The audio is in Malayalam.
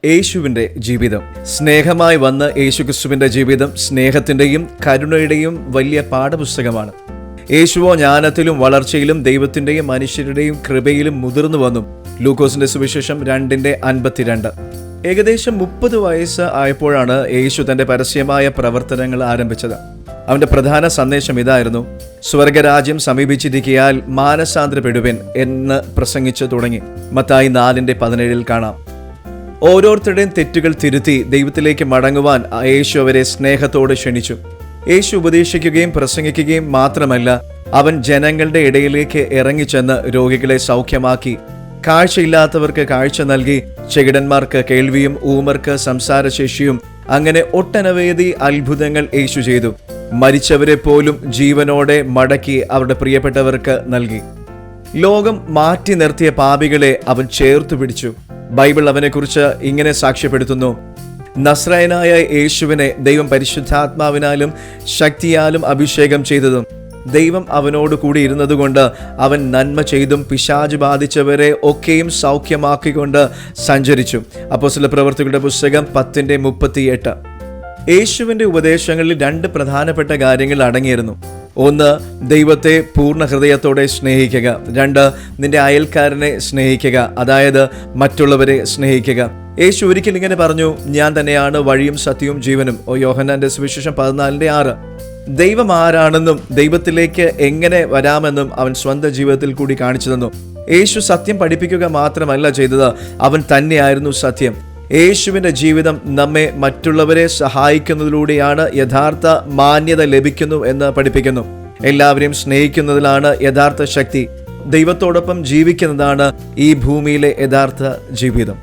യേശുവിൻ്റെ ജീവിതം. സ്നേഹമായി വന്ന യേശുക്രിസ്തുവിൻ്റെ ജീവിതം സ്നേഹത്തിൻ്റെയും കരുണയുടെയും വലിയ പാഠപുസ്തകമാണ്. യേശുവോ ജ്ഞാനത്തിലും വളർച്ചയിലും ദൈവത്തിൻ്റെയും മനുഷ്യരുടെയും കൃപയിലും മുതിർന്നു വന്നു. ലൂക്കോസിന്റെ സുവിശേഷം 2:52. ഏകദേശം 30 വയസ്സ് ആയപ്പോഴാണ് യേശു തൻ്റെ പരസ്യമായ പ്രവർത്തനങ്ങൾ ആരംഭിച്ചത്. അവൻ്റെ പ്രധാന സന്ദേശം ഇതായിരുന്നു: സ്വർഗരാജ്യം സമീപിച്ചിരിക്കയാൽ മാനസാന്തരപ്പെടുവിൻ എന്ന് പ്രസംഗിച്ചു തുടങ്ങി. മത്തായി 4:17 കാണാം. ഓരോരുത്തരുടെയും തെറ്റുകൾ തിരുത്തി ദൈവത്തിലേക്ക് മടങ്ങുവാൻ യേശു അവരെ സ്നേഹത്തോടെ ക്ഷണിച്ചു. യേശു ഉപദേശിക്കുകയും പ്രസംഗിക്കുകയും മാത്രമല്ല, അവൻ ജനങ്ങളുടെ ഇടയിലേക്ക് ഇറങ്ങിച്ചെന്ന് രോഗികളെ സൗഖ്യമാക്കി, കാഴ്ചയില്ലാത്തവർക്ക് കാഴ്ച നൽകി, ചെകിടന്മാർക്ക് കേൾവിയും ഊമർക്ക് സംസാരശേഷിയും, അങ്ങനെ ഒട്ടനവധി അത്ഭുതങ്ങൾ യേശു ചെയ്തു. മരിച്ചവരെ പോലും ജീവനോടെ മടക്കി അവരുടെ പ്രിയപ്പെട്ടവർക്ക് നൽകി. ലോകം മാറ്റി നിർത്തിയ പാപികളെ അവൻ ചേർത്തു പിടിച്ചു. ബൈബിൾ അവനെക്കുറിച്ച് ഇങ്ങനെ സാക്ഷ്യപ്പെടുത്തുന്നു: നസ്രായനായ യേശുവിനെ ദൈവം പരിശുദ്ധാത്മാവിനാലും ശക്തിയാലും അഭിഷേകം ചെയ്തതും ദൈവം അവനോട് കൂടി ഇരുന്നതുകൊണ്ട് അവൻ നന്മ ചെയ്തും പിശാച് ബാധിച്ചവരെ ഒക്കെയും സൗഖ്യമാക്കിക്കൊണ്ട് സഞ്ചരിച്ചു. അപ്പോസ്തല പ്രവൃത്തികളുടെ പുസ്തകം 10:38. യേശുവിൻ്റെ ഉപദേശങ്ങളിൽ 2 പ്രധാനപ്പെട്ട കാര്യങ്ങൾ അടങ്ങിയിരുന്നു. 1, ദൈവത്തെ പൂർണ്ണ ഹൃദയത്തോടെ സ്നേഹിക്കുക. 2, നിന്റെ അയൽക്കാരനെ സ്നേഹിക്കുക, അതായത് മറ്റുള്ളവരെ സ്നേഹിക്കുക. യേശു ഒരിക്കൽ ഇങ്ങനെ പറഞ്ഞു: ഞാൻ തന്നെയാണ് വഴിയും സത്യവും ജീവനും. യോഹന്നാന്റെ സുവിശേഷം 14:6. ദൈവം ആരാണെന്നും ദൈവത്തിലേക്ക് എങ്ങനെ വരാമെന്നും അവൻ സ്വന്തം ജീവിതത്തിൽ കൂടി കാണിച്ചു തന്നു. യേശു സത്യം പഠിപ്പിക്കുക മാത്രമല്ല ചെയ്തത്, അവൻ തന്നെയായിരുന്നു സത്യം. യേശുവിൻ്റെ ജീവിതം നമ്മെ മറ്റുള്ളവരെ സഹായിക്കുന്നതിലൂടെയാണ് യഥാർത്ഥ മാന്യത ലഭിക്കുന്നു എന്ന് പഠിപ്പിക്കുന്നു. എല്ലാവരെയും സ്നേഹിക്കുന്നതിലാണ് യഥാർത്ഥ ശക്തി. ദൈവത്തോടൊപ്പം ജീവിക്കുന്നതാണ് ഈ ഭൂമിയിലെ യഥാർത്ഥ ജീവിതം.